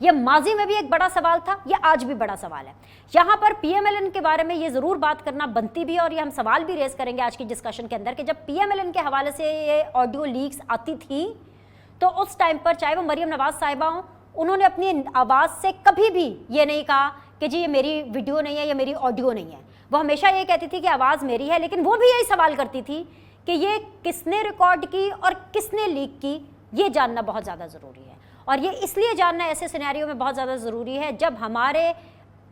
یہ ماضی میں بھی ایک بڑا سوال تھا, یہ آج بھی بڑا سوال ہے. یہاں پر پی ایم ایل این کے بارے میں یہ ضرور بات کرنا بنتی بھی ہے, اور یہ ہم سوال بھی ریز کریں گے آج کی ڈسکشن کے اندر کہ جب پی ایم ایل این کے حوالے سے یہ آڈیو لیکس آتی تھی تو اس ٹائم پر چاہے وہ مریم نواز صاحبہ ہوں, انہوں نے اپنی آواز سے کبھی بھی یہ نہیں کہا کہ جی یہ میری ویڈیو نہیں ہے یا میری آڈیو نہیں ہے. وہ ہمیشہ یہ کہتی تھی کہ آواز میری ہے, لیکن وہ بھی یہی سوال کرتی تھی کہ یہ کس نے ریکارڈ کی اور کس نے لیک کی, یہ جاننا بہت زیادہ ضروری ہے. اور یہ اس لیے جاننا ایسے سینیریو میں بہت زیادہ ضروری ہے جب ہمارے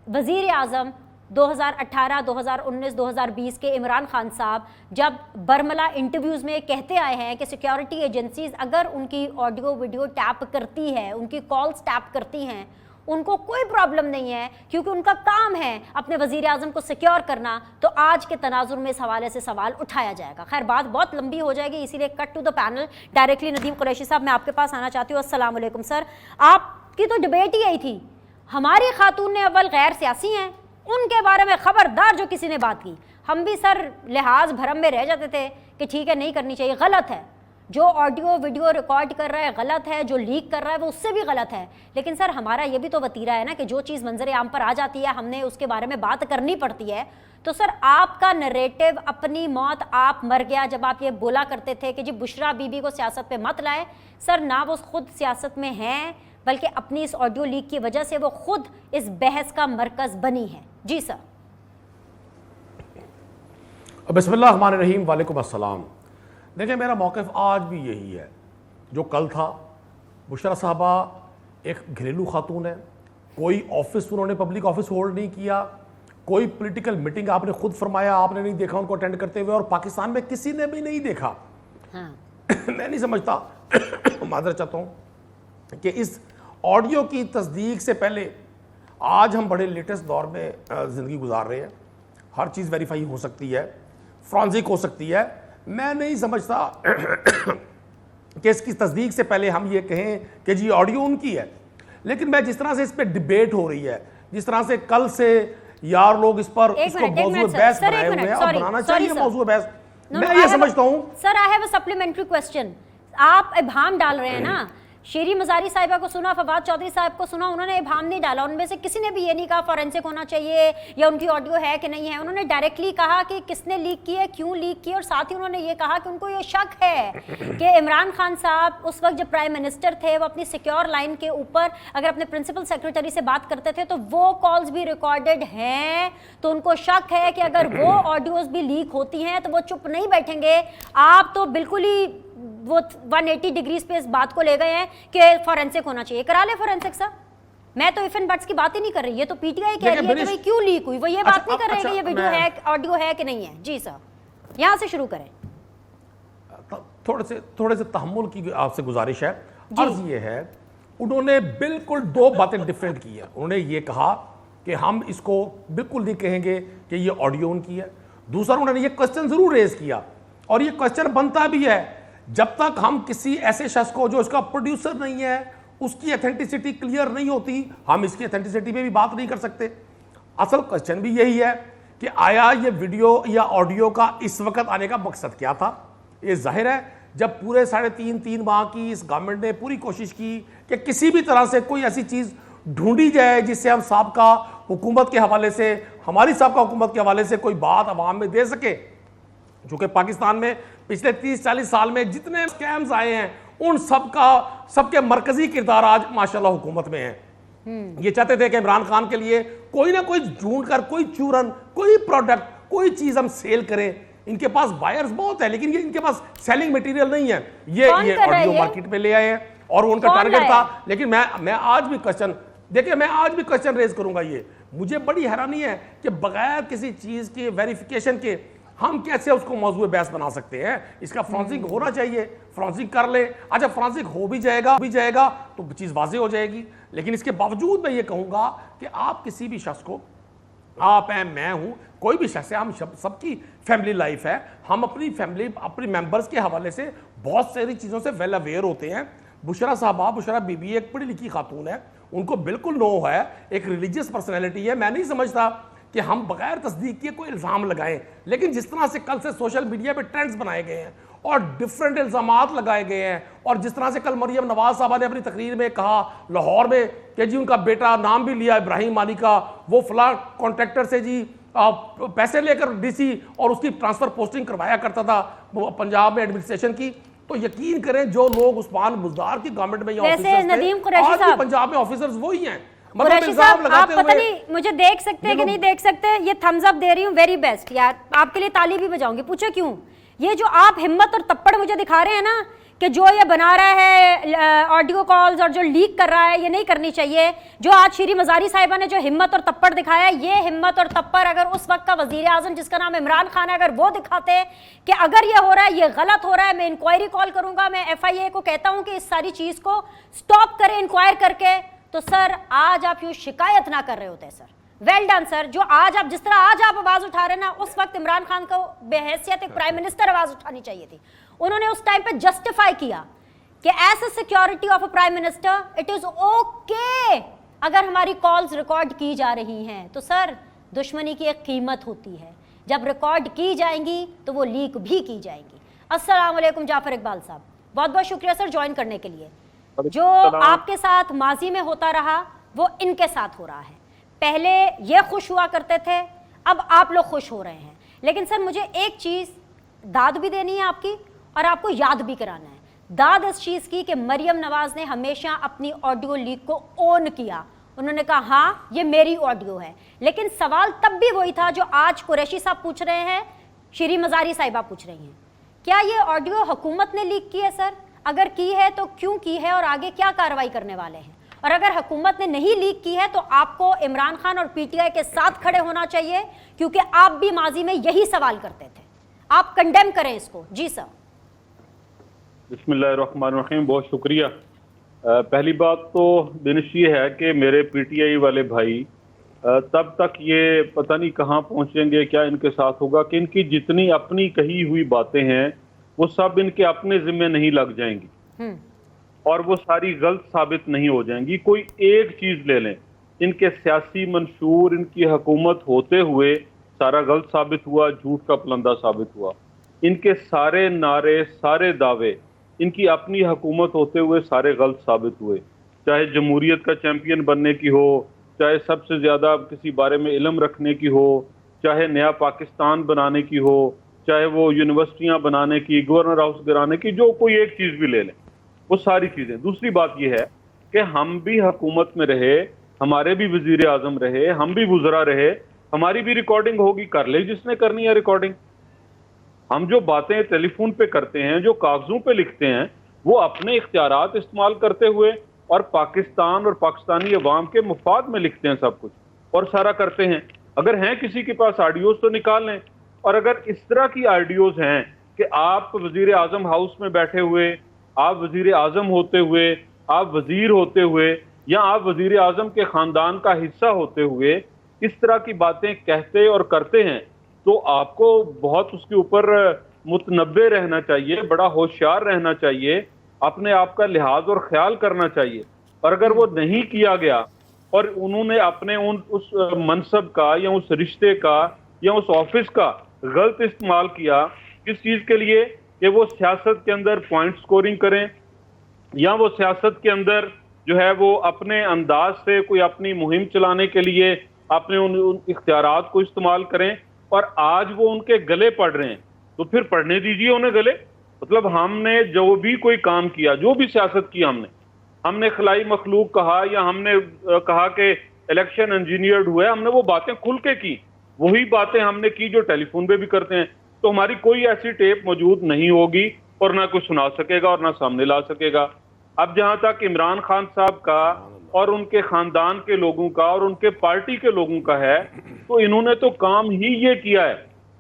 وزیر اعظم 2018, 2019, 2020 کے عمران خان صاحب جب برملا انٹرویوز میں کہتے آئے ہیں کہ سیکیورٹی ایجنسیز اگر ان کی آڈیو ویڈیو ٹیپ کرتی ہے, ان کی کالز ٹیپ کرتی ہیں, ان کو کوئی پرابلم نہیں ہے کیونکہ ان کا کام ہے اپنے وزیر اعظم کو سیکیور کرنا, تو آج کے تناظر میں اس حوالے سے سوال اٹھایا جائے گا. خیر بات بہت لمبی ہو جائے گی, اسی لیے cut to the panel directly. Nadeem Qureshi صاحب میں آپ کے پاس آنا چاہتی ہوں. السلام علیکم سر. آپ کی تو ڈبیٹ ہی یہی تھی, ہماری خاتون نے اول غیر سیاسی ہیں, ان کے بارے میں خبردار جو کسی نے بات کی. ہم بھی سر لحاظ بھرم میں رہ جاتے تھے کہ ٹھیک ہے نہیں کرنی چاہیے, غلط ہے. جو آڈیو ویڈیو ریکارڈ کر رہا ہے غلط ہے, جو لیک کر رہا ہے وہ اس سے بھی غلط ہے. لیکن سر ہمارا یہ بھی تو وتیرہ ہے نا کہ جو چیز منظر عام پر آ جاتی ہے ہم نے اس کے بارے میں بات کرنی پڑتی ہے. تو سر آپ کا نریٹو اپنی موت آپ مر گیا, جب آپ یہ بولا کرتے تھے کہ جی بشرا بی بی کو سیاست پہ مت لائے, سر نہ وہ خود سیاست میں ہیں بلکہ اپنی اس آڈیو لیک کی وجہ سے وہ خود اس بحث کا مرکز بنی ہے. جی سر. بسم اللہ الرحمن الرحیم. وعلیکم السلام. دیکھیں میرا موقف آج بھی یہی ہے جو کل تھا. بشرا صاحبہ ایک گھریلو خاتون ہے, کوئی آفس انہوں نے پبلک آفس ہولڈ نہیں کیا, کوئی پولیٹیکل میٹنگ آپ نے خود فرمایا آپ نے نہیں دیکھا ان کو اٹینڈ کرتے ہوئے, اور پاکستان میں کسی نے بھی نہیں دیکھا. میں نہیں سمجھتا, معذرت چاہتا ہوں کہ اس آڈیو کی تصدیق سے پہلے, آج ہم بڑے لیٹسٹ دور میں زندگی گزار رہے ہیں, ہر چیز ویریفائی ہو سکتی ہے, فرانزک ہو سکتی ہے. میں نہیں سمجھتا کہ اس کی تصدیق سے پہلے ہم یہ کہیں کہ جی آڈیو ان کی ہے. لیکن میں جس طرح سے اس پہ ڈیبیٹ ہو رہی ہے, جس طرح سے کل سے یار لوگ اس پر اس کو موضوع بحث بنائے ہوئے ہیں, اور بنانا چاہیے موضوع بحث, میں یہ سمجھتا ہوں. Sir I have a supplementary question. آپ ابہام ڈال رہے ہیں نا, شیری مزاری صاحبہ کو سنا, فواد چودھری صاحب کو سنا, انہوں نے ابہام نہیں ڈالا. ان میں سے کسی نے بھی یہ نہیں کہا فورینسک ہونا چاہیے یا ان کی آڈیو ہے کہ نہیں ہے. انہوں نے ڈائریکٹلی کہا کہ کس نے لیک کی ہے, کیوں لیک کی, اور ساتھ ہی انہوں نے یہ کہا کہ ان کو یہ شک ہے کہ عمران خان صاحب اس وقت جب پرائم منسٹر تھے وہ اپنی سیکیور لائن کے اوپر اگر اپنے پرنسپل سیکریٹری سے بات کرتے تھے تو وہ کالز بھی ریکارڈڈ ہیں, تو ان کو شک ہے کہ اگر وہ آڈیوز بھی لیک ہوتی ہیں تو وہ چپ نہیں بیٹھیں گے. آپ تو بالکل ہی وہ 180 ڈگریز پہ اس بات کو لے گئے ہیں کہ فورینسک ہونا چاہیے. کرا لے فورینسک سر. میں تو ایف اینڈ بٹس کی بات ہی نہیں کر رہی, یہ تو پی ٹی آئی کہہ رہی ہے کہ بھئی کیوں لیک ہوئی, وہ یہ بات نہیں کر رہے کہ یہ ویڈیو ہے آڈیو ہے کہ نہیں ہے. جی سر یہاں سے شروع کریں. تھوڑے سے تحمل کی آپ سے گزارش ہے. عرض یہ ہے انہوں نے بالکل دو باتیں ڈیفرنٹ کی ہیں. انہوں نے یہ کہا کہ ہم اس کو بالکل نہیں کہیں گے کہ یہ آڈیو ان کی ہے. دوسرا انہوں نے یہ کوسچن ضرور ریز کیا, اور یہ کوسچن بنتا بھی ہے جب تک ہم کسی ایسے شخص کو جو اس کا پروڈیوسر نہیں ہے, اس کی ایتھینٹسٹی کلیئر نہیں ہوتی, ہم اس کی ایتھینٹسٹی پہ بھی بات نہیں کر سکتے. اصل کوسچن بھی یہی ہے کہ آیا یہ ویڈیو یا آڈیو کا اس وقت آنے کا مقصد کیا تھا. یہ ظاہر ہے جب پورے 3.5 ماہ کی اس گورنمنٹ نے پوری کوشش کی کہ کسی بھی طرح سے کوئی ایسی چیز ڈھونڈی جائے جس سے ہم سابقہ حکومت کے حوالے سے, ہماری سابقہ حکومت کے حوالے سے کوئی بات عوام میں دے سکے. چونکہ پاکستان میں پچھلے 30-40 سال میں جتنے اسکیمز آئے ہیں ان سب کے مرکزی کردار آج ماشاءاللہ حکومت میں ہیں. یہ چاہتے تھے کہ عمران خان کے لیے کوئی نہ کوئی ڈھونڈ کر کوئی چورن, کوئی پروڈکٹ, کوئی چیز ہم سیل کریں. ان کے پاس بائرز بہت ہیں لیکن یہ ان کے پاس سیلنگ میٹیریل نہیں ہے. یہ آڈیو مارکیٹ میں لے آئے ہیں اور ان کا ٹارگٹ تھا. لیکن میں آج بھی کوسچن, دیکھیں میں آج بھی کوسچن ریز کروں گا. یہ مجھے بڑی حیرانی ہے کہ بغیر کسی چیز کے ویریفیکیشن کے ہم کیسے اس کو موضوع بحث بنا سکتے ہیں. اس کا فرانسک ہونا چاہیے, فرانسک کر لیں. اچھا فرانسک ہو بھی جائے گا تو چیز واضح ہو جائے گی. لیکن اس کے باوجود میں یہ کہوں گا کہ آپ کسی بھی شخص کو, آپ ہیں, میں ہوں, کوئی بھی شخص ہے, ہم سب کی فیملی لائف ہے, ہم اپنی فیملی اپنی ممبرز کے حوالے سے بہت ساری چیزوں سے ویل اویئر ہوتے ہیں. بشرا صاحبہ, بشرا بی بی ایک پڑھی لکھی خاتون ہے, ان کو بالکل نو ہے, ایک ریلیجیس پرسنالٹی ہے. میں نہیں سمجھتا کہ ہم بغیر تصدیق کیے کوئی الزام لگائیں، لیکن جس طرح سے کل سے سوشل میڈیا پہ ٹرینڈز بنائے گئے ہیں اور ڈیفرنٹ الزامات لگائے گئے ہیں، اور جس طرح سے کل مریم نواز صاحبہ نے اپنی تقریر میں کہا لاہور میں کہ جی ان کا بیٹا نام بھی لیا ابراہیم مانی کا، وہ فلاں کانٹریکٹر سے جی پیسے لے کر ڈی سی اور اس کی ٹرانسفر پوسٹنگ کروایا کرتا تھا پنجاب میں ایڈمنسٹریشن کی، تو یقین کریں جو لوگ عثمان بزدار کی گورنمنٹ میں یہ ندیم قریشی آج بھی صاحب، پنجاب میں آفیسرز وہی ہیں. قریشی صاحب آپ پتہ نہیں مجھے دیکھ سکتے ہیں کہ نہیں دیکھ سکتے، یہ تھمز اپ دے رہی ہوں، ویری بیسٹ یار، آپ کے لیے تالی بھی بجاؤں گی. پوچھو کیوں؟ یہ جو آپ ہمت اور تپڑ مجھے دکھا رہے ہیں نا کہ جو یہ بنا رہا ہے آڈیو کالز اور جو لیک کر رہا ہے، یہ نہیں کرنی چاہیے. جو آج شیریں مزاری صاحبہ نے جو ہمت اور تپڑ دکھایا، یہ ہمت اور تپڑ اگر اس وقت کا وزیر اعظم جس کا نام عمران خان ہے اگر وہ دکھاتے کہ اگر یہ ہو رہا ہے، یہ غلط ہو رہا ہے، میں انکوائری کال کروں گا، میں ایف آئی اے کو کہتا ہوں کہ اس ساری چیز کو سٹاپ کریں انکوائر کر کے، تو سر آج آپ یوں شکایت نہ کر رہے ہوتے. سر ویل ڈن سر. جو آج آپ جس طرح آج آپ آواز اٹھا رہے ہیں نا، اس وقت عمران خان کو بے حیثیت ایک پرائم منسٹر آواز اٹھانی چاہیے تھی. انہوں نے اس ٹائم پہ جسٹیفائی کیا کہ as a security of a prime minister it is okay اگر ہماری کالز ریکارڈ کی جا رہی ہیں. تو سر دشمنی کی ایک قیمت ہوتی ہے، جب ریکارڈ کی جائیں گی تو وہ لیک بھی کی جائیں گی. السلام علیکم جعفر اقبال صاحب، بہت بہت شکریہ سر جوائن کرنے کے لیے. جو آپ کے ساتھ ماضی میں ہوتا رہا وہ ان کے ساتھ ہو رہا ہے. پہلے یہ خوش ہوا کرتے تھے، اب آپ لوگ خوش ہو رہے ہیں. لیکن سر مجھے ایک چیز داد بھی دینی ہے آپ کی اور آپ کو یاد بھی کرانا ہے. داد اس چیز کی کہ مریم نواز نے ہمیشہ اپنی آڈیو لیک کو اون کیا. انہوں نے کہا ہاں یہ میری آڈیو ہے. لیکن سوال تب بھی وہی تھا جو آج قریشی صاحب پوچھ رہے ہیں، شیریں مزاری صاحبہ پوچھ رہی ہیں. کیا یہ آڈیو حکومت نے لیک کی ہے سر؟ اگر کی ہے تو کیوں کی ہے اور آگے کیا کارروائی کرنے والے ہیں؟ اور اگر حکومت نے نہیں لیک کی ہے تو آپ کو عمران خان اور پی ٹی آئی کے ساتھ کھڑے ہونا چاہیے، کیونکہ آپ بھی ماضی میں یہی سوال کرتے تھے. آپ کنڈیم کریں اس کو. جی سر. بسم اللہ الرحمن الرحیم. بہت شکریہ. پہلی بات تو دنش یہ ہے کہ میرے پی ٹی آئی والے بھائی تب تک یہ پتہ نہیں کہاں پہنچیں گے، کیا ان کے ساتھ ہوگا کہ ان کی جتنی اپنی کہی ہوئی باتیں ہیں وہ سب ان کے اپنے ذمہ نہیں لگ جائیں گی اور وہ ساری غلط ثابت نہیں ہو جائیں گی. کوئی ایک چیز لے لیں، ان کے سیاسی منشور ان کی حکومت ہوتے ہوئے سارا غلط ثابت ہوا، جھوٹ کا پلندہ ثابت ہوا. ان کے سارے نعرے، سارے دعوے ان کی اپنی حکومت ہوتے ہوئے سارے غلط ثابت ہوئے. چاہے جمہوریت کا چیمپئن بننے کی ہو، چاہے سب سے زیادہ کسی بارے میں علم رکھنے کی ہو، چاہے نیا پاکستان بنانے کی ہو، چاہے وہ یونیورسٹیاں بنانے کی، گورنر ہاؤس گرانے کی، جو کوئی ایک چیز بھی لے لیں، وہ ساری چیزیں. دوسری بات یہ ہے کہ ہم بھی حکومت میں رہے، ہمارے بھی وزیر اعظم رہے، ہم بھی وزراء رہے، ہماری بھی ریکارڈنگ ہوگی، کر لے جس نے کرنی ہے ریکارڈنگ. ہم جو باتیں ٹیلی فون پہ کرتے ہیں، جو کاغذوں پہ لکھتے ہیں، وہ اپنے اختیارات استعمال کرتے ہوئے اور پاکستان اور پاکستانی عوام کے مفاد میں لکھتے ہیں سب کچھ اور سارا کرتے ہیں. اگر ہیں کسی کے پاس آڈیوز تو نکال لیں. اور اگر اس طرح کی آڈیوز ہیں کہ آپ وزیر اعظم ہاؤس میں بیٹھے ہوئے، آپ وزیر اعظم ہوتے ہوئے، آپ وزیر ہوتے ہوئے، یا آپ وزیر اعظم کے خاندان کا حصہ ہوتے ہوئے اس طرح کی باتیں کہتے اور کرتے ہیں، تو آپ کو بہت اس کے اوپر متنبع رہنا چاہیے، بڑا ہوشیار رہنا چاہیے، اپنے آپ کا لحاظ اور خیال کرنا چاہیے. اور اگر وہ نہیں کیا گیا اور انہوں نے اپنے اس منصب کا یا اس رشتے کا یا اس آفس کا غلط استعمال کیا، کس چیز کے لیے؟ کہ وہ سیاست کے اندر پوائنٹ سکورنگ کریں، یا وہ سیاست کے اندر جو ہے وہ اپنے انداز سے کوئی اپنی مہم چلانے کے لیے اپنے ان اختیارات کو استعمال کریں. اور آج وہ ان کے گلے پڑ رہے ہیں تو پھر پڑھنے دیجئے انہیں گلے. مطلب ہم نے جو بھی کوئی کام کیا، جو بھی سیاست کی ہم نے خلائی مخلوق کہا یا ہم نے کہا کہ الیکشن انجینئرڈ ہوا ہے، ہم نے وہ باتیں کھل کے کی، وہی باتیں ہم نے کی جو ٹیلی فون پہ بھی کرتے ہیں. تو ہماری کوئی ایسی ٹیپ موجود نہیں ہوگی اور نہ کوئی سنا سکے گا اور نہ سامنے لا سکے گا. اب جہاں تک عمران خان صاحب کا اور ان کے خاندان کے لوگوں کا اور ان کے پارٹی کے لوگوں کا ہے، تو انہوں نے تو کام ہی یہ کیا ہے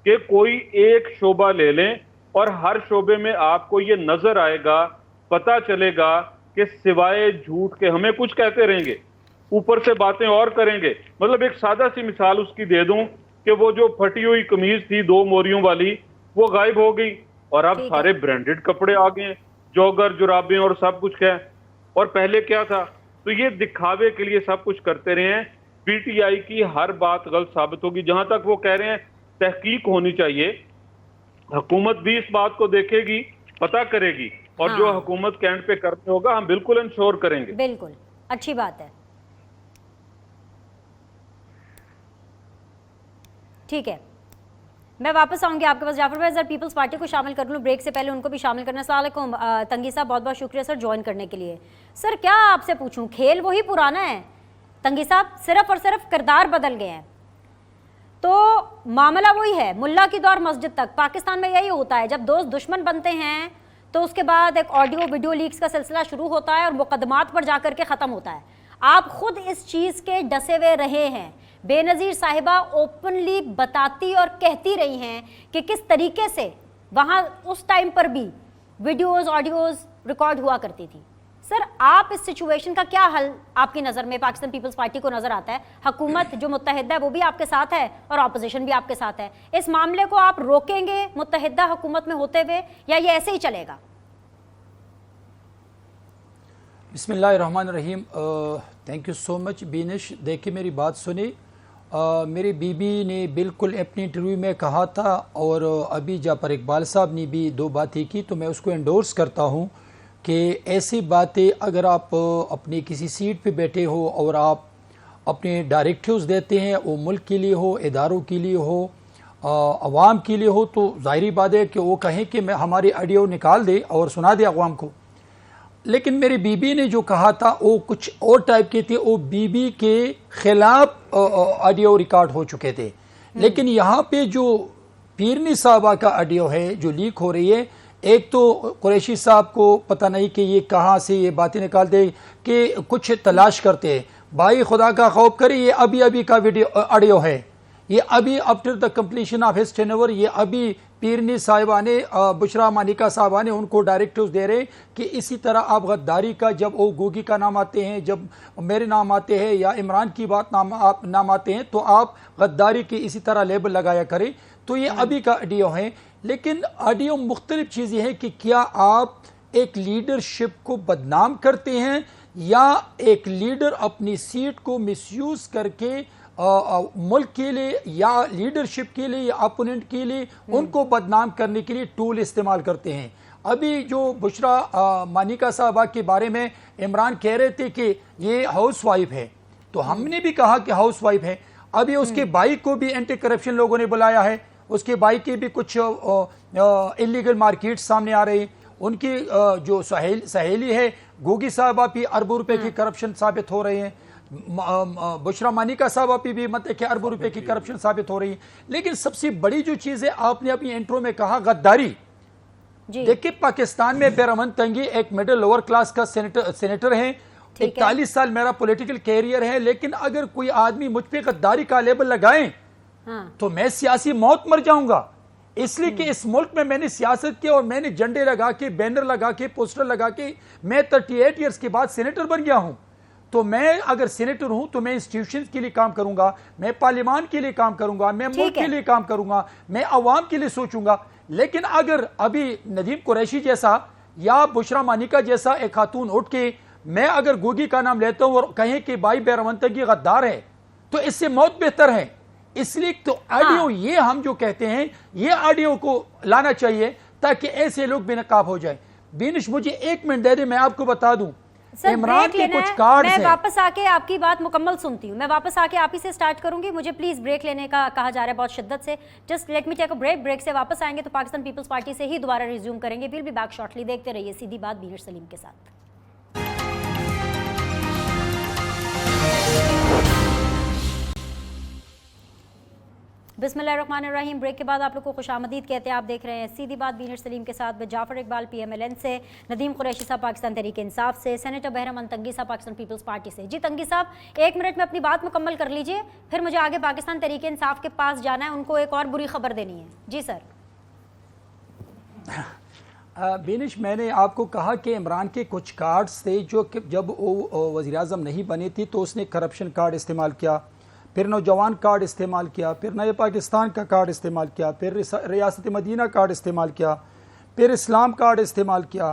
کہ کوئی ایک شعبہ لے لیں اور ہر شعبے میں آپ کو یہ نظر آئے گا، پتہ چلے گا کہ سوائے جھوٹ کے ہمیں کچھ کہتے رہیں گے، اوپر سے باتیں اور کریں گے. مطلب ایک سادہ سی مثال اس کی دے دوں کہ وہ جو پھٹی ہوئی قمیض تھی 2 موریوں والی، وہ غائب ہو گئی اور اب سارے برانڈڈ کپڑے آ گئے ہیں، جوگر، جرابیں اور سب کچھ ہے. اور پہلے کیا تھا؟ تو یہ دکھاوے کے لیے سب کچھ کرتے رہے ہیں. پی ٹی آئی کی ہر بات غلط ثابت ہوگی. جہاں تک وہ کہہ رہے ہیں تحقیق ہونی چاہیے, حکومت بھی اس بات کو دیکھے گی, پتہ کرے گی, اور جو حکومت کے اینڈ پہ کرنے ہوگا ہم بالکل انشور کریں گے. بالکل اچھی بات ہے. ٹھیک ہے, میں واپس آؤں گی آپ کے پاس. جعفر بھائی ذرا پیپلز پارٹی کو شامل کر لوں, بریک سے پہلے ان کو بھی شامل کرنا. السلام علیکم تنگی صاحب, بہت بہت شکریہ سر جوائن کرنے کے لیے. سر کیا آپ سے پوچھوں, کھیل وہی پرانا ہے تنگی صاحب, صرف اور صرف کردار بدل گئے ہیں. تو معاملہ وہی ہے, ملا کی دور مسجد تک. پاکستان میں یہی ہوتا ہے, جب دوست دشمن بنتے ہیں تو اس کے بعد ایک آڈیو ویڈیو لیکس کا سلسلہ شروع ہوتا ہے اور مقدمات پر جا کر کے ختم ہوتا ہے. آپ خود اس چیز کے ڈسے ہوئے رہے ہیں. بے نظیر صاحبہ اوپنلی بتاتی اور کہتی رہی ہیں کہ کس طریقے سے وہاں اس ٹائم پر بھی ویڈیوز آڈیوز ریکارڈ ہوا کرتی تھی. سر آپ اس سچویشن کا کیا حل آپ کی نظر میں پاکستان پیپلز پارٹی کو نظر آتا ہے؟ حکومت جو متحدہ ہے وہ بھی آپ کے ساتھ ہے اور اپوزیشن بھی آپ کے ساتھ ہے. اس معاملے کو آپ روکیں گے متحدہ حکومت میں ہوتے ہوئے یا یہ ایسے ہی چلے گا؟ بسم اللہ الرحمن الرحیم. تھینک یو سو مچ بینش. دیکھیں میری بات سنیں, میری بی بی نے بالکل اپنی انٹرویو میں کہا تھا, اور ابھی جعفر اقبال صاحب نے بھی 2 باتیں کی, تو میں اس کو انڈورس کرتا ہوں کہ ایسی باتیں اگر آپ اپنی کسی سیٹ پہ بیٹھے ہو اور آپ اپنے ڈائریکٹیوز دیتے ہیں, وہ ملک کے لیے ہو, اداروں کے لیے ہو, عوام کے لیے ہو, تو ظاہری بات ہے کہ وہ کہیں کہ میں ہماری آڈیو نکال دے اور سنا دے عوام کو. لیکن میری بی بی نے جو کہا تھا وہ کچھ اور ٹائپ کے تھے, وہ بی بی کے خلاف آڈیو ریکارڈ ہو چکے تھے. لیکن یہاں پہ جو پیرنی صاحبہ کا آڈیو ہے جو لیک ہو رہی ہے, ایک تو قریشی صاحب کو پتہ نہیں کہ یہ کہاں سے یہ باتیں نکالتے کہ کچھ تلاش کرتے ہیں. بھائی خدا کا خوف کرے, یہ ابھی کا آڈیو ہے, یہ ابھی after the completion of his tenure, یہ ابھی پیرنی صاحبہ نے, بشرا مانیکا صاحبہ نے ان کو ڈائریکٹیوز دے رہے کہ اسی طرح آپ غداری کا, جب وہ گوگی کا نام آتے ہیں, جب میرے نام آتے ہیں یا عمران کی بات نام آتے ہیں, تو آپ غداری کی اسی طرح لیبل لگایا کریں. تو یہ ابھی کا آڈیو ہے. لیکن آڈیو مختلف چیزیں ہیں کہ کیا آپ ایک لیڈرشپ کو بدنام کرتے ہیں یا ایک لیڈر اپنی سیٹ کو مس یوز کر کے ملک کے لیے یا لیڈرشپ کے لیے یا اپوننٹ کے لیے ان کو بدنام کرنے کے لیے ٹول استعمال کرتے ہیں. ابھی جو بشرا مانیکا صاحبہ کے بارے میں عمران کہہ رہے تھے کہ یہ ہاؤس وائف ہے, تو ہم نے بھی کہا کہ ہاؤس وائف ہے. ابھی اس کے بھائی کو بھی اینٹی کرپشن لوگوں نے بلایا ہے, اس کے بھائی کے بھی کچھ انلیگل مارکیٹ سامنے آ رہے ہیں. ان کی جو سہیلی ہے گوگی صاحبہ بھی اربوں روپے کی کرپشن ثابت ہو رہے ہیں, بشرا مانیکا صاحبہ بھی مطلب کہ اربوں روپے کی کرپشن ثابت ہو رہی ہے. لیکن سب سے بڑی جو چیز ہے, آپ نے اپنی انٹرو میں کہا غداری. دیکھیں پاکستان میں بیرمن تنگی ایک میڈل لوور کلاس کا سینیٹر ہیں, 41 سال میرا پولیٹیکل کیریئر ہے, لیکن اگر کوئی آدمی مجھ پہ غداری کا لیبل لگائیں تو میں سیاسی موت مر جاؤں گا. اس لیے کہ اس ملک میں میں نے سیاست کی اور میں نے جھنڈے لگا کے, بینر لگا کے, پوسٹر لگا کے, میں 38 ایئرز کے بعد سینیٹر بن گیا ہوں. تو میں اگر سینیٹر ہوں تو میں انسٹیٹیوشنز کے لیے کام کروں گا, میں پارلیمان کے لیے کام کروں گا, میں ملک کے لیے کام کروں گا, میں عوام کے لیے سوچوں گا. لیکن اگر ابھی ندیم قریشی جیسا یا بشرا مانیکا جیسا ایک خاتون اٹھ کے میں اگر گوگی کا نام لیتا ہوں اور کہیں کہ بھائی بیرمن تنگی غدار ہے, تو اس سے موت بہتر ہے. اس لیے تو آڈیو یہ ہم جو کہتے ہیں یہ آڈیو کو لانا چاہیے تاکہ ایسے لوگ بے نقاب ہو جائیں. بینش مجھے 1 منٹ دے دے, میں آپ کو بتا دوں. عمران کے کچھ کارڈز ہیں. میں واپس آ کے آپ کی بات مکمل سنتی ہوں, میں واپس آ کے آپ ہی سے سٹارٹ کروں گی. مجھے پلیز بریک لینے کا کہا جا رہا ہے بہت شدت سے. Just let me take a break. Break سے واپس آئیں گے تو پاکستان پیپلز پارٹی سے ہی دوبارہ ریزیوم کریں گے. We'll be back shortly. دیکھتے رہیے سیدھی بات بینر سلیم کے ساتھ. بسم اللہ الرحمن الرحیم. بریک کے بعد آپ لوگ کو خوش آمدید کہتے ہیں. آپ دیکھ رہے ہیں سیدھی بات بینر سلیم کے ساتھ. میں Jafar Iqbal P M L N سے, ندیم قریشی صاحب پاکستان تحریک انصاف سے, سینیٹر بہرمن تنگی صاحب پاکستان پیپلز پارٹی سے. جی تنگی صاحب 1 منٹ میں اپنی بات مکمل کر لیجئے, پھر مجھے آگے پاکستان تحریک انصاف کے پاس جانا ہے, ان کو ایک اور بری خبر دینی ہے. جی سر. بینش میں نے آپ کو کہا کہ عمران کے کچھ کارڈز تھے جو جب وہ وزیر اعظم نہیں بنی تھی تو اس نے کرپشن کارڈ استعمال کیا, پھر نوجوان کارڈ استعمال کیا, پھر نئے پاکستان کا کارڈ استعمال کیا, پھر ریاست مدینہ کارڈ استعمال کیا, پھر اسلام کارڈ استعمال کیا.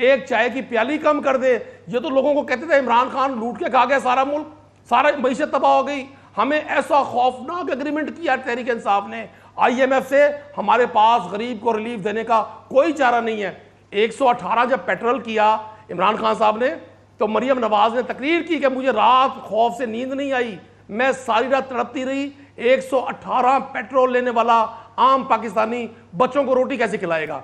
ایک چائے کی پیالی کم کر دے. یہ تو لوگوں کو کہتے تھے عمران خان لوٹ کے کھا گیا سارا ملک, سارا معیشت تباہ ہو گئی. ہمیں ایسا خوفناک اگریمنٹ کیا تحریک انصاف نے آئی ایم ایف سے, ہمارے پاس غریب کو ریلیف دینے کا کوئی چارہ نہیں ہے. 118 جب پیٹرول کیا عمران خان صاحب نے تو مریم نواز نے تقریر کی کہ مجھے رات خوف سے نیند نہیں آئی, میں ساری رات تڑپتی رہی. 118 پیٹرول لینے والا عام پاکستانی بچوں کو روٹی کیسے کھلائے گا,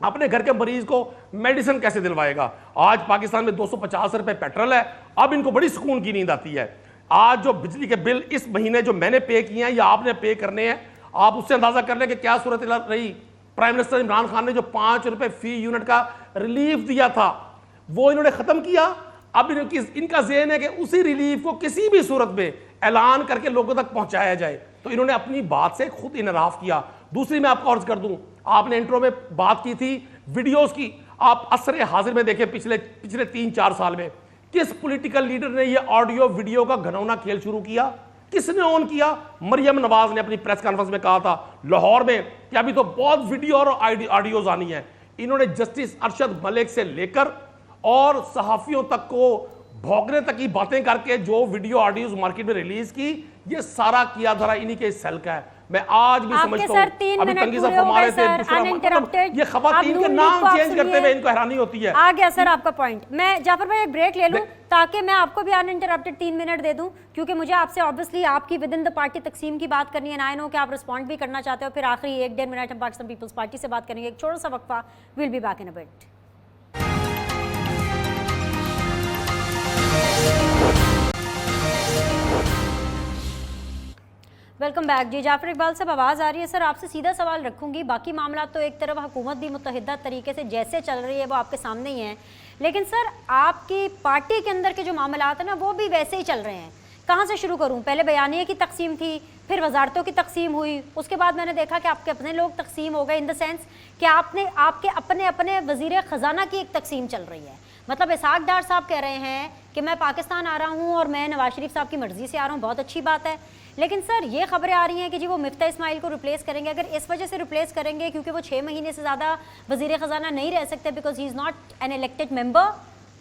اپنے گھر کے مریض کو میڈیسن کیسے دلوائے گا. آج پاکستان میں 250 روپے پیٹرول ہے, اب ان کو بڑی سکون کی نیند آتی ہے. آج جو بجلی کے بل اس مہینے جو میں نے پے کیے ہیں یا آپ نے پے کرنے ہیں, آپ اس سے اندازہ کر لیں کہ کیا صورت رہی. پرائم منسٹر عمران خان نے جو 5 روپے فی یونٹ کا ریلیف دیا تھا وہ انہوں نے ختم کیا. اب ان کا ذہن ہے کہ اسی ریلیف کو کسی بھی صورت میں اعلان کر کے لوگوں تک پہنچایا جائے, تو انہوں نے اپنی بات سے خود انحراف کیا. دوسری میں آپ کو عرض کر دوں, آپ نے انٹرو میں بات کی تھی ویڈیوز کی, آپ عصر حاضر میں دیکھیں پچھلے 3-4 سال میں کس پولیٹیکل لیڈر نے یہ آڈیو ویڈیو کا گھنونا کھیل شروع کیا, کس نے آن کیا؟ مریم نواز نے اپنی پریس کانفرنس میں کہا تھا لاہور میں کہ ابھی تو بہت ویڈیو اور آڈیوز آنی ہیں. انہوں نے جسٹس ارشد ملک سے لے کر اور صحافیوں تک کو بھوگنے تک کی باتیں کر کے جو ویڈیو آڈیوز مارکیٹ میں ریلیز کی, یہ سارا کیا دھرا انہی کے سیل کا ہے. میں آج بھی سمجھتا ہوں, ابھی تنگی صاحب فرما رہے تھے یہ خواتین کے نام چینج کرتے ہوئے ان کو حیرانی ہوتی ہے. آ گیا سر آپ کا پوائنٹ. میں جعفر بھائی ایک بریک لے لوں تاکہ میں آپ کو بھی ان انٹرپٹیڈ 3 منٹ دے دوں, کیونکہ مجھے آپ سے obviously آپ کی ودن دا پارٹی تقسیم کی بات کرنی ہے. آئی نو کہ آپ رسپونڈ بھی کرنا چاہتے ہو, پھر آخری 1-1.5 منٹ ہم پاکستان پیپلز پارٹی سے بات کریں گے. ایک چھوٹا سا وقفہ, we'll be back in a bit. Welcome back. جی جعفر اقبال صاحب آواز آ رہی ہے؟ سر آپ سے سیدھا سوال رکھوں گی, باقی معاملات تو ایک طرف حکومت بھی متحدہ طریقے سے جیسے چل رہی ہے وہ آپ کے سامنے ہی ہیں, لیکن سر آپ کی پارٹی کے اندر کے جو معاملات ہیں نا وہ بھی ویسے ہی چل رہے ہیں. کہاں سے شروع کروں؟ پہلے بیانیے کی تقسیم تھی, پھر وزارتوں کی تقسیم ہوئی, اس کے بعد میں نے دیکھا کہ آپ کے اپنے لوگ تقسیم ہو گئے, ان دا سینس کہ آپ کے اپنے وزیر خزانہ کی ایک تقسیم چل رہی ہے. مطلب اسحاق ڈار صاحب کہہ رہے ہیں کہ میں پاکستان آ رہا ہوں اور میں نواز شریف صاحب کی مرضی سے آ رہا ہوں, بہت اچھی بات ہے, لیکن سر یہ خبریں آ رہی ہیں کہ جی وہ مفتاح اسماعیل کو ریپلیس کریں گے. اگر اس وجہ سے ریپلیس کریں گے کیونکہ وہ 6 مہینے سے زیادہ وزیر خزانہ نہیں رہ سکتے because he is not an elected member,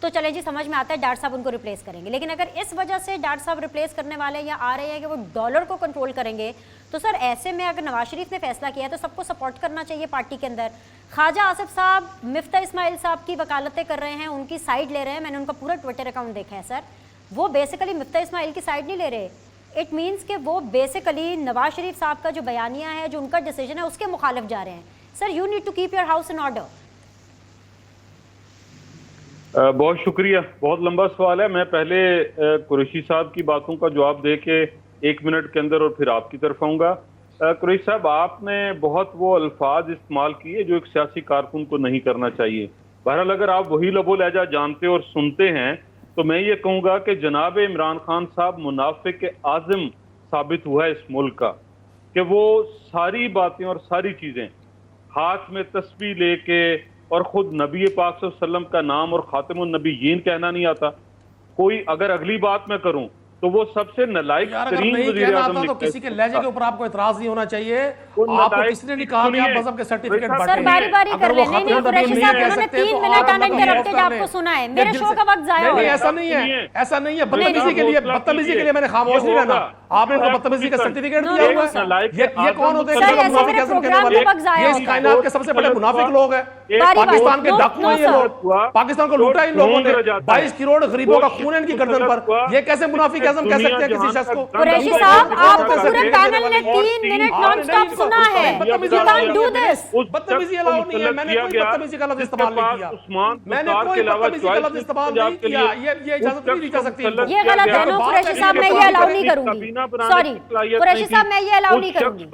تو چلیں جی سمجھ میں آتا ہے ڈار صاحب ان کو ریپلیس کریں گے. لیکن اگر اس وجہ سے ڈار صاحب ریپلیس کرنے والے یا آ رہے ہیں کہ وہ ڈالر کو کنٹرول کریں گے, تو سر ایسے میں اگر نواز شریف نے فیصلہ کیا تو سب کو سپورٹ کرنا چاہیے پارٹی کے اندر. خواجہ آصف صاحب مفتاح اسماعیل صاحب کی وکالتیں کر رہے ہیں, ان کی سائڈ لے رہے ہیں. میں نے ان کا پورا ٹویٹر اکاؤنٹ دیکھا ہے سر, وہ بیسیکلی مفتاح اسماعیل کی سائڈ نہیں لے رہے. اٹ مینس کہ وہ بیسیکلی نواز شریف صاحب کا جو بیانیہ ہے, جو ان کا ڈیسیجن ہے, اس کے مخالف جا رہے ہیں. Sir you need to keep your house in order. بہت شکریہ, بہت لمبا سوال ہے. میں پہلے قریشی صاحب کی باتوں کا جواب دے کے 1 منٹ کے اندر اور پھر آپ کی طرف آؤں گا. قریشی صاحب, آپ نے بہت وہ الفاظ استعمال کیے جو ایک سیاسی کارکن کو نہیں کرنا چاہیے. بہرحال اگر آپ وہی لب و لہجہ جانتے اور سنتے ہیں تو میں یہ کہوں گا کہ جناب عمران خان صاحب منافق اعظم ثابت ہوا ہے اس ملک کا, کہ وہ ساری باتیں اور ساری چیزیں ہاتھ میں تسبیح لے کے, اور خود نبی پاک صلی اللہ علیہ وسلم کا نام اور خاتم النبیین کہنا نہیں آتا. کوئی اگر اگلی بات میں کروں تو وہ سب سے نالائق ترین وزیر اعظم تو کسی کے لہجے کے اوپر آپ کو اعتراض نہیں ہونا چاہیے. آپ کو کسی نے نہیں کہا کہ آپ مذہب کے سرٹیفکیٹ بانٹیں. سر باری باری کر لیں. نہیں نہیں قریشی صاحب, انہوں نے 3 منٹ ان انٹرپٹیڈ آپ کو سنا ہے. میرے شو کا وقت ضائع ہو نہیں, گیا. ایسا نہیں ہے, ایسا نہیں ہے. بدتمیزی کے لیے میں نے خاموش نہیں رہنا. آپ نے ان کو بدتمیزی کا سرٹیفکیٹ دیا ہوا ہے. یہ کون ہوتے ہیں منافق اعظم کہنے والے؟ یہ اس کائنات کے سب سے بڑے منافق لوگ ہیں. پاکستان کے ڈاکو ہیں یہ لوگ, پاکستان کو لوٹا ان لوگوں نے. 22 کروڑ غریبوں کا خون ہے ان کی گردن پر. یہ کیسے منافق اعظم کہہ سکتے ہیں کسی شخص کو؟ قریشی صاحب, آپ کو پورے پینل نے 3 منٹ نان سٹاپ سنا ہے. You can't do this. بدتمیزی الاؤ نہیں ہے. میں نے کوئی بدتمیزی کا لفظ استعمال نہیں کیا. میں نے کوئی بدتمیزی کا لفظ استعمال نہیں کیا. یہ اجازت نہیں دی جا سکتی. یہ غلط ہے. نو قریشی صاحب, میں یہ الاؤ نہیں کروں گی. سوری قریشی صاحب, میں یہ الاؤ نہیں کروں گی.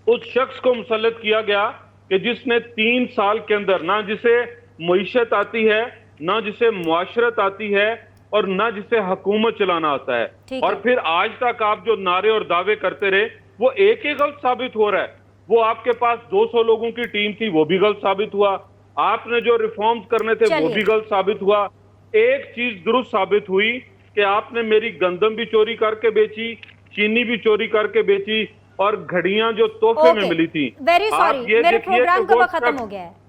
اس شخص کو مسلط کیا گیا کہ جس نے 3 سال کے اندر نہ جسے معیشت آتی ہے, نہ جسے معاشرت آتی ہے, اور نہ جسے حکومت چلانا آتا ہے. اور پھر آج تک آپ جو نعرے اور دعوے کرتے رہے وہ ایک ہی غلط ثابت ہو رہا ہے. وہ آپ کے پاس 200 لوگوں کی ٹیم تھی, وہ بھی غلط ثابت ہوا. آپ نے جو ریفارمز کرنے تھے وہ بھی غلط ثابت ہوا. ایک چیز درست ثابت ہوئی کہ آپ نے میری گندم بھی چوری کر کے بیچی, چینی بھی چوری کر کے بیچی, اور گھڑیاں جو تحفے میں ملی تھی. ویری سوری, میرے پروگرام کا وقت ختم ہو گیا ہے.